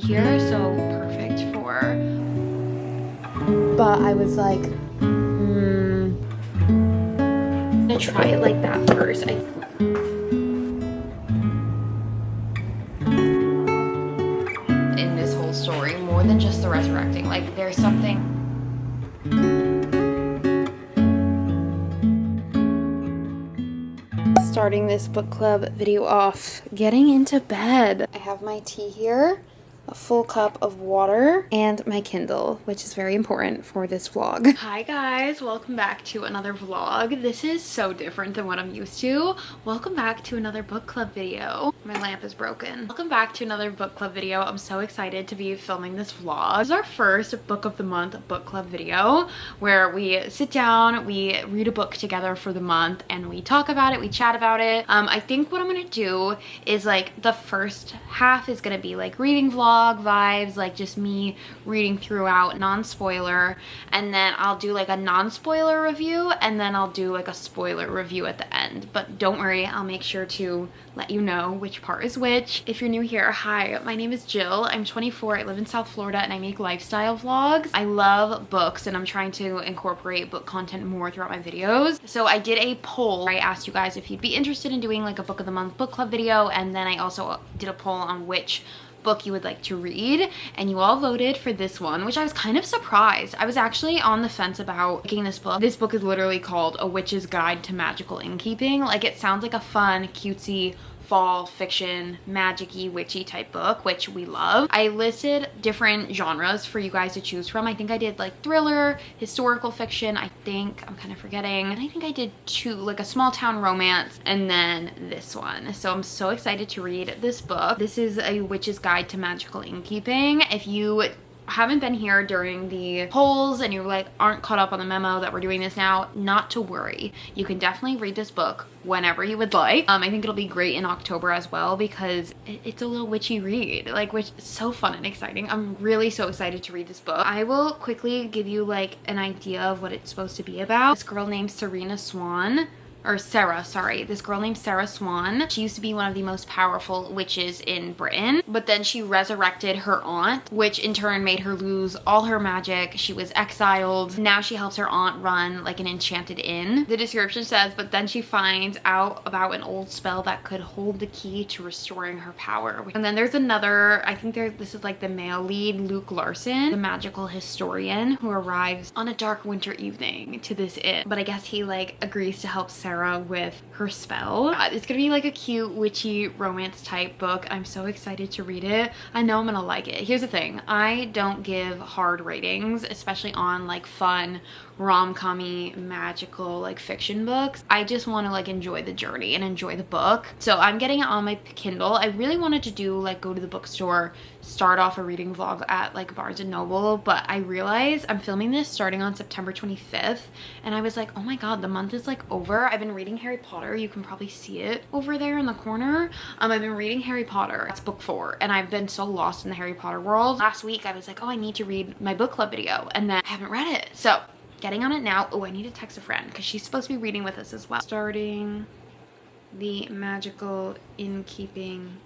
here, so perfect for. But I was like, I'm gonna try it like that first. In this whole story, more than just the resurrecting, like there's something. Starting this book club video off, getting into bed. I have my tea here, a full cup of water, and my Kindle, which is very important for this vlog. Hi guys, welcome back to another vlog. This is so different than what I'm used to. Welcome back to another book club video. My lamp is broken. Welcome back to another book club video. I'm so excited to be filming this vlog. This is our first book of the month book club video where we sit down, we read a book together for the month, and we talk about it, we chat about it. I think what I'm gonna do is like the first half is gonna be like reading vlog vibes, like just me reading throughout, non-spoiler, and then I'll do like a non-spoiler review, and then I'll do like a spoiler review at the end. But don't worry, I'll make sure to let you know which part is which. If you're new here, hi, my name is Jill. I'm 24, I live in South Florida, and I make lifestyle vlogs. I love books, and I'm trying to incorporate book content more throughout my videos. So I did a poll. I asked you guys if you'd be interested in doing like a book of the month book club video, and then I also did a poll on which book you would like to read, and you all voted for this one, which I was kind of surprised. I was actually on the fence about picking this book. This book is literally called A Witch's Guide to Magical Innkeeping. Like, it sounds like a fun, cutesy, fall fiction, magic-y, witchy type book, which we love. I listed different genres for you guys to choose from. I think I did like thriller, historical fiction, I'm kind of forgetting, and I think I did two, like a small town romance, and then this one. So I'm so excited to read this book. This is A Witch's Guide to Magical Innkeeping. If you haven't been here during the polls and you like aren't caught up on the memo that we're doing this now, not to worry. You can definitely read this book whenever you would like. I think it'll be great in October as well because it's a little witchy read, like, which is so fun and exciting. I'm really so excited to read this book. I will quickly give you like an idea of what it's supposed to be about. This girl named Sarah, sorry. This girl named Sarah Swan. She used to be one of the most powerful witches in Britain, but then she resurrected her aunt, which in turn made her lose all her magic. She was exiled. Now she helps her aunt run like an enchanted inn. The description says, but then she finds out about an old spell that could hold the key to restoring her power. And then there's another, this is like the male lead, Luke Larson, the magical historian who arrives on a dark winter evening to this inn. But I guess he like agrees to help Sarah with her spell. It's gonna be like a cute witchy romance type book. I'm so excited to read it. I know I'm gonna like it. Here's the thing, I don't give hard ratings, especially on like fun rom-com-y magical like fiction books. I just want to like enjoy the journey and enjoy the book. So I'm getting it on my Kindle. I really wanted to do like go to the bookstore, start off a reading vlog at like Barnes & Noble, but I realized I'm filming this starting on September 25th, and I was like, oh my god, the month is like over. I've been reading Harry Potter. You can probably see it over there in the corner. I've been reading Harry Potter. That's book 4, and I've been so lost in the Harry Potter world. Last week I was like, oh, I need to read my book club video, and then I haven't read it. So getting on it now. Oh, I need to text a friend because she's supposed to be reading with us as well. Starting the Magical Innkeeping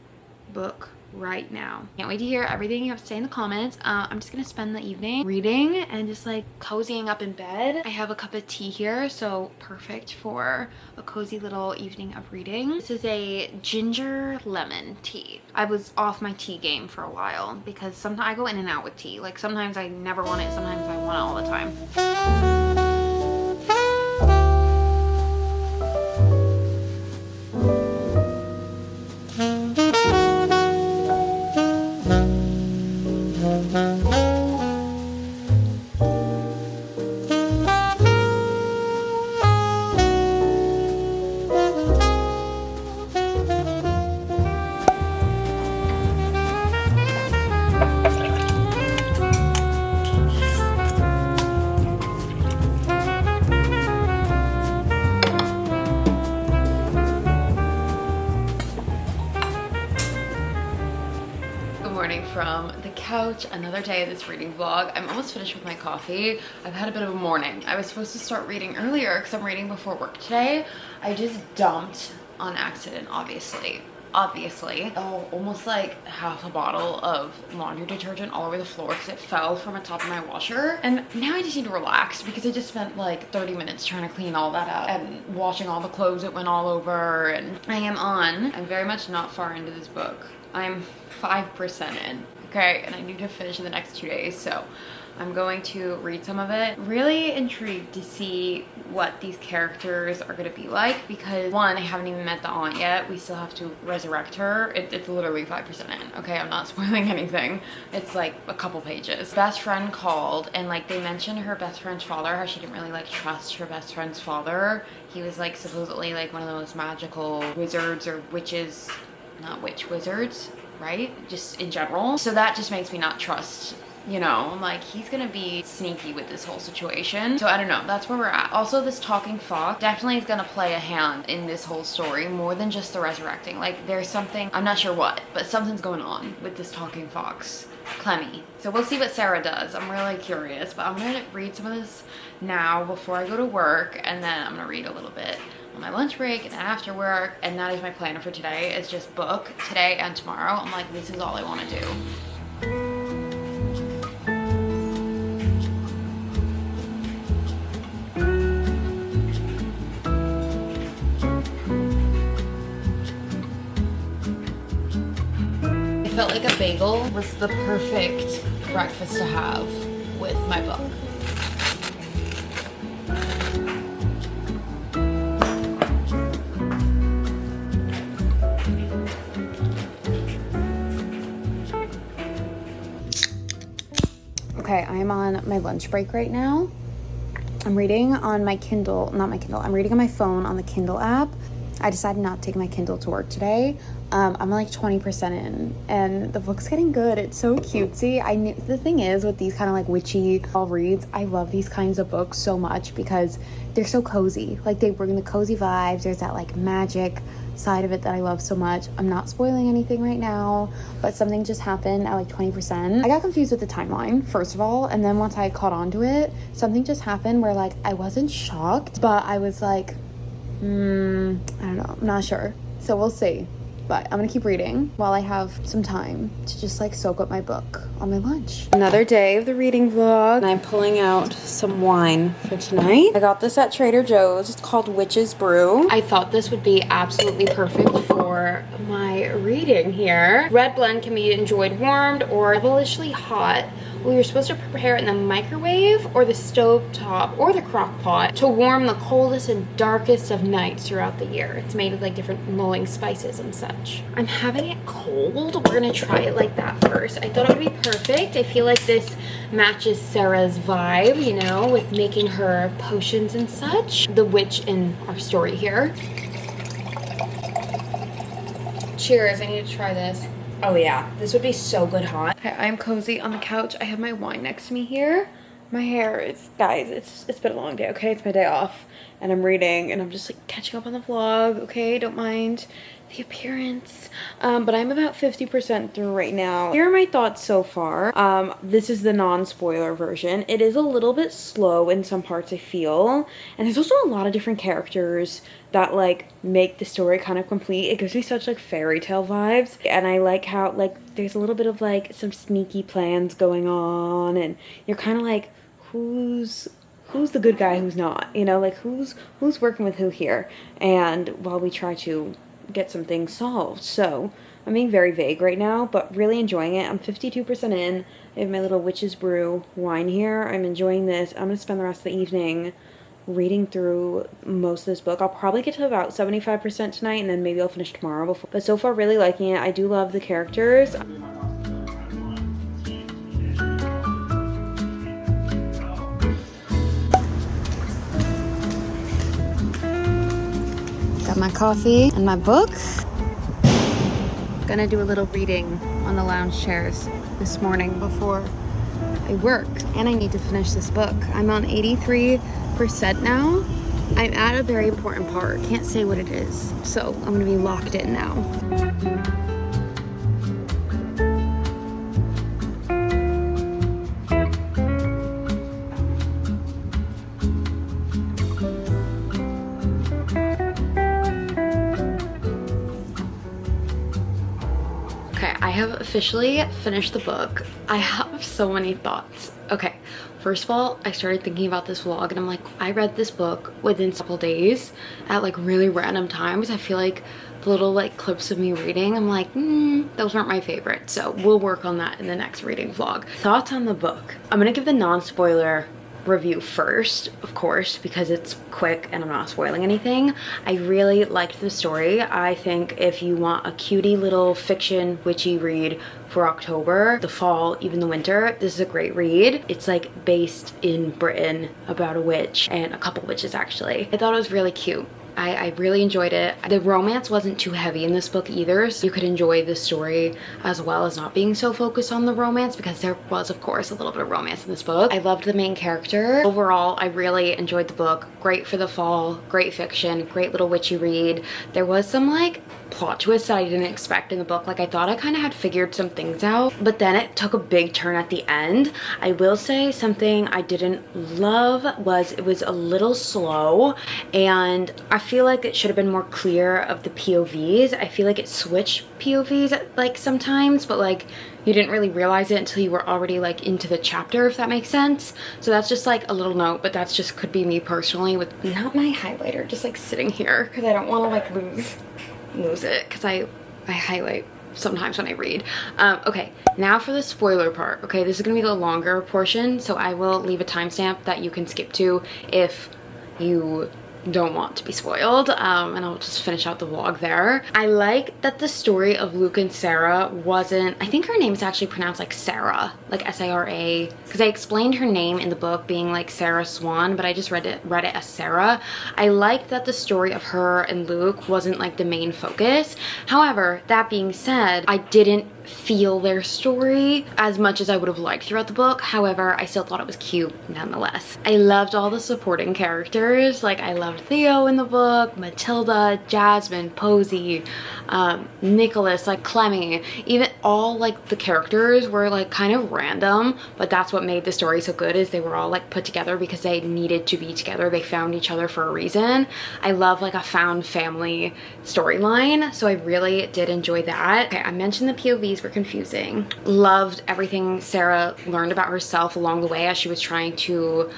book right now. Can't wait to hear everything you have to say in the comments. I'm just gonna spend the evening reading and just like cozying up in bed. I have a cup of tea here, so perfect for a cozy little evening of reading. This is a ginger lemon tea. I was off my tea game for a while because sometimes I go in and out with tea. Like sometimes I never want it, sometimes I want it all the time. From the couch, another day of this reading vlog. I'm almost finished with my coffee. I've had a bit of a morning. I was supposed to start reading earlier because I'm reading before work today. I just dumped on accident, obviously. obviously. Oh, almost like half a bottle of laundry detergent all over the floor because it fell from the top of my washer. And now I just need to relax because I just spent like 30 minutes trying to clean all that up and washing all the clothes that went all over. And I'm very much not far into this book. I'm 5% in, okay? And I need to finish in the next 2 days, so I'm going to read some of it. Really intrigued to see what these characters are gonna be like because one, I haven't even met the aunt yet. We still have to resurrect her. It's literally 5% in, okay? I'm not spoiling anything. It's like a couple pages. Best friend called and like they mentioned her best friend's father, how she didn't really like trust her best friend's father. He was like supposedly like one of the most magical wizards or witches, not witch, wizards, right? Just in general. So that just makes me not trust, you know, I'm like, he's gonna be sneaky with this whole situation. So I don't know, that's where we're at. Also, this talking fox definitely is gonna play a hand in this whole story more than just the resurrecting. Like there's something, I'm not sure what, but something's going on with this talking fox, Clemmy. So we'll see what Sarah does. I'm really curious, but I'm gonna read some of this now before I go to work, and then I'm gonna read a little bit on my lunch break and after work, and that is my plan for today. It's just book today and tomorrow. I'm like, this is all I want to do. I felt like a bagel was the perfect breakfast to have with my book. Okay, I'm on my lunch break right now. I'm reading on my Kindle, not my Kindle, I'm reading on my phone on the Kindle app. I decided not to take my Kindle to work today. I'm like 20% in and the book's getting good. It's so cutesy. The thing is with these kind of like witchy reads, I love these kinds of books so much because they're so cozy. Like they bring the cozy vibes. There's that like magic side of it that I love so much. I'm not spoiling anything right now, but something just happened at like 20%. I got confused with the timeline, first of all, and then once I caught on to it, something just happened where like I wasn't shocked, but I was like, I don't know, I'm not sure. So we'll see. But I'm gonna keep reading while I have some time to just like soak up my book on my lunch. Another day of the reading vlog. And I'm pulling out some wine for tonight. I got this at Trader Joe's. It's called Witch's Brew. I thought this would be absolutely perfect for my reading here. Red blend can be enjoyed warmed or deliciously hot. We were supposed to prepare it in the microwave or the stove top or the crock pot to warm the coldest and darkest of nights throughout the year. It's made with like different glowing spices and such. I'm having it cold. We're gonna try it like that first. I thought it would be perfect. I feel like this matches Sarah's vibe, you know, with making her potions and such. The witch in our story here. Cheers, I need to try this. Oh yeah, this would be so good hot. Okay, I'm cozy on the couch. I have my wine next to me here. My hair is, guys, it's been a long day, okay? It's my day off and I'm reading and I'm just like catching up on the vlog, okay? Don't mind the appearance. But I'm about 50% through right now. Here are my thoughts so far. This is the non-spoiler version. It is a little bit slow in some parts, I feel. And there's also a lot of different characters that like make the story kind of complete. It gives me such like fairy tale vibes. And I like how like there's a little bit of like some sneaky plans going on and you're kind of like, who's the good guy, who's not, you know, like who's working with who here, and while we try to get some things solved. So I'm being very vague right now, but really enjoying it. I'm 52% in. I have my little Witch's Brew wine here. I'm enjoying this. I'm gonna spend the rest of the evening reading through most of this book. I'll probably get to about 75% tonight, and then maybe I'll finish tomorrow. But so far, really liking it. I do love the characters. Got my coffee and my book. Gonna do a little reading on the lounge chairs this morning before I work, and I need to finish this book. I'm on 83% now. I'm at a very important part. Can't say what it is, so I'm gonna be locked in now. officially finished the book. I have so many thoughts. Okay, first of all, I started thinking about this vlog and I'm like, I read this book within a couple days at like really random times. I feel like the little like clips of me reading, I'm like, those weren't my favorite. So we'll work on that in the next reading vlog. Thoughts on the book. I'm gonna give the non-spoiler review first, of course, because it's quick and I'm not spoiling anything. I really liked the story. I think if you want a cutie little fiction witchy read for October, the fall, even the winter, this is a great read. It's like based in Britain about a witch and a couple witches actually. I thought it was really cute. I really enjoyed it. The romance wasn't too heavy in this book either, so you could enjoy the story as well as not being so focused on the romance, because there was, of course, a little bit of romance in this book. I loved the main character. Overall, I really enjoyed the book. Great for the fall, great fiction, great little witchy read. There was some like plot twists that I didn't expect in the book. Like I thought I kind of had figured some things out, but then it took a big turn at the end. I will say something I didn't love was it was a little slow, and I feel like it should have been more clear of the POVs. I feel like it switched POVs like sometimes, but like you didn't really realize it until you were already like into the chapter, if that makes sense. So that's just like a little note, but that's just could be me personally with not my highlighter just like sitting here, because I don't want to like lose it, because I highlight sometimes when I read. Okay, now for the spoiler part. Okay, this is gonna be the longer portion, so I will leave a timestamp that you can skip to if you don't want to be spoiled, and I'll just finish out the vlog there. I like that the story of Luke and Sarah wasn't, I think her name is actually pronounced like Sarah, like S-A-R-A, because I explained her name in the book being like Sarah Swan, but I just read it as Sarah. I liked that the story of her and Luke wasn't like the main focus. However, that being said, I didn't feel their story as much as I would have liked throughout the book. However, I still thought it was cute nonetheless. I loved all the supporting characters. Like I loved Theo in the book, Matilda, Jasmine, Posey, Nicholas, like Clemmy. Even all like the characters were like kind of random, but that's what made the story so good, is they were all like put together because they needed to be together. They found each other for a reason. I love like a found family storyline, so I really did enjoy that. Okay, I mentioned the POVs were confusing. Loved everything Sarah learned about herself along the way as she was trying to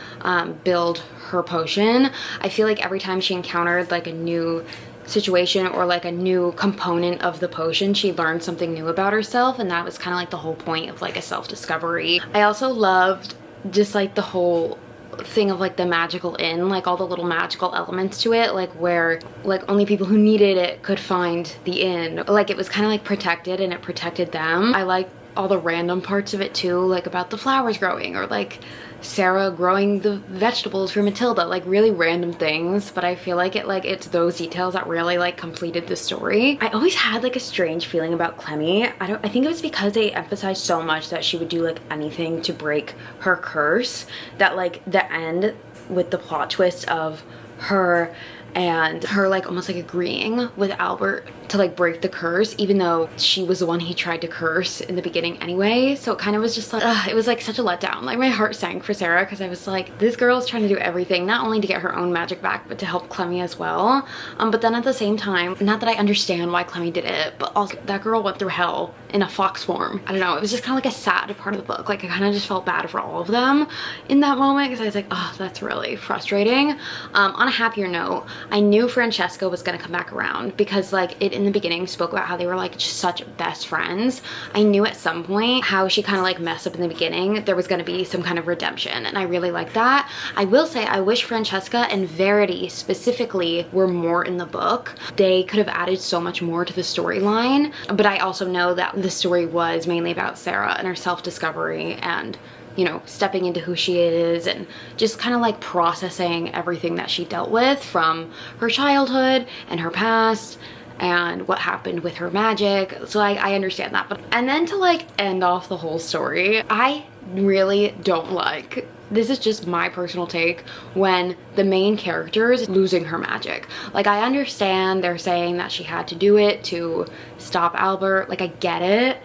build her potion. I feel like every time she encountered like a new situation or like a new component of the potion, she learned something new about herself, and that was kind of like the whole point of like a self-discovery. I also loved just like the whole thing of like the magical inn, like all the little magical elements to it, like where like only people who needed it could find the inn. Like it was kind of like protected and it protected them. I like all the random parts of it too, like about the flowers growing, or like Sarah growing the vegetables for Matilda, like really random things, but I feel like it's those details that really like completed the story. I always had like a strange feeling about Clemmy. I think it was because they emphasized so much that she would do like anything to break her curse, that like the end with the plot twist of her and her like almost like agreeing with Albert to like break the curse, even though she was the one he tried to curse in the beginning anyway. So it kind of was just like, it was like such a letdown. Like my heart sank for Sarah, because I was like, this girl's trying to do everything, not only to get her own magic back, but to help Clemmy as well. But then at the same time, not that I understand why Clemmy did it, but also that girl went through hell in a fox form. I don't know, it was just kind of like a sad part of the book. Like I kind of just felt bad for all of them in that moment, because I was like, oh, that's really frustrating. On a happier note, I knew Francesca was gonna come back around, because like it in the beginning spoke about how they were like just such best friends. I knew at some point how she kind of like messed up in the beginning, there was gonna be some kind of redemption, and I really like that. I will say I wish Francesca and Verity specifically were more in the book. They could have added so much more to the storyline, but I also know that the story was mainly about Sarah and her self-discovery and, you know, stepping into who she is and just kind of like processing everything that she dealt with from her childhood and her past and what happened with her magic. So I understand that. But and then to like end off the whole story, I really don't like, this is just my personal take, when the main character is losing her magic. Like I understand they're saying that she had to do it to stop Albert, like I get it,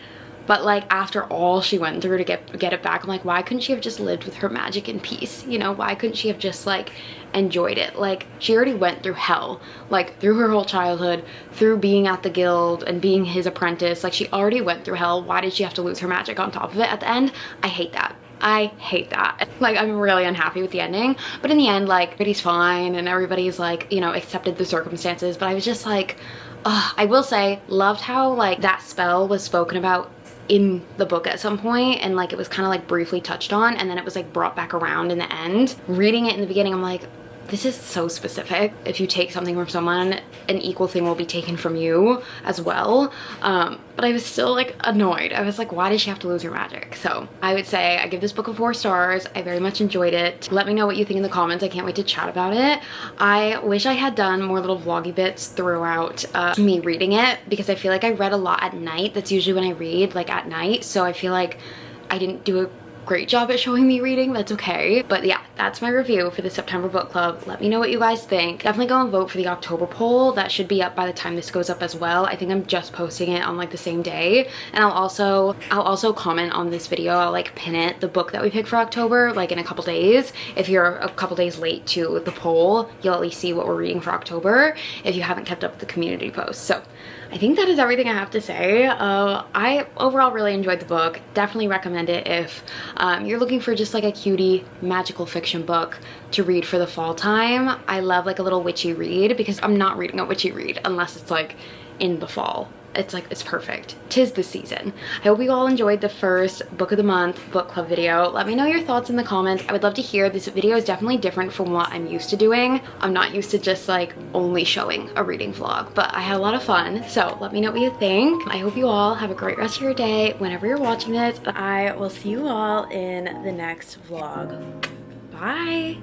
But like after all she went through to get it back, I'm like, why couldn't she have just lived with her magic in peace? You know, why couldn't she have just like enjoyed it? Like she already went through hell, like through her whole childhood, through being at the guild and being his apprentice. Like she already went through hell. Why did she have to lose her magic on top of it at the end? I hate that. I hate that. Like I'm really unhappy with the ending, but in the end like everybody's fine and everybody's like, you know, accepted the circumstances. But I was just like, I will say, loved how like that spell was spoken about in the book at some point, and like it was kind of like briefly touched on, and then it was like brought back around in the end. Reading it in the beginning, I'm like, this is so specific. If you take something from someone, an equal thing will be taken from you as well. But I was still like annoyed. I was like, why did she have to lose her magic? So I would say I give this book a 4 stars. I very much enjoyed it. Let me know what you think in the comments. I can't wait to chat about it. I wish I had done more little vloggy bits throughout me reading it, because I feel like I read a lot at night. That's usually when I read, like at night. So I feel like I didn't do a great job at showing me reading. That's okay. But yeah, that's my review for the September book club. Let me know what you guys think. Definitely go and vote for the October poll. That should be up by the time this goes up as well. I think I'm just posting it on like the same day, and I'll also comment on this video. I'll like pin it, the book that we picked for October, like in a couple days. If you're a couple days late to the poll, you'll at least see what we're reading for October if you haven't kept up with the community post. So I think that is everything I have to say. I overall really enjoyed the book. Definitely recommend it if you're looking for just like a cutie magical fiction book to read for the fall time. I love like a little witchy read, because I'm not reading a witchy read unless it's like in the fall. It's like, it's perfect. 'Tis the season. I hope you all enjoyed the first book of the month book club video. Let me know your thoughts in the comments. I would love to hear. This video is definitely different from what I'm used to doing. I'm not used to just like only showing a reading vlog, but I had a lot of fun. So let me know what you think. I hope you all have a great rest of your day whenever you're watching this. I will see you all in the next vlog. Bye.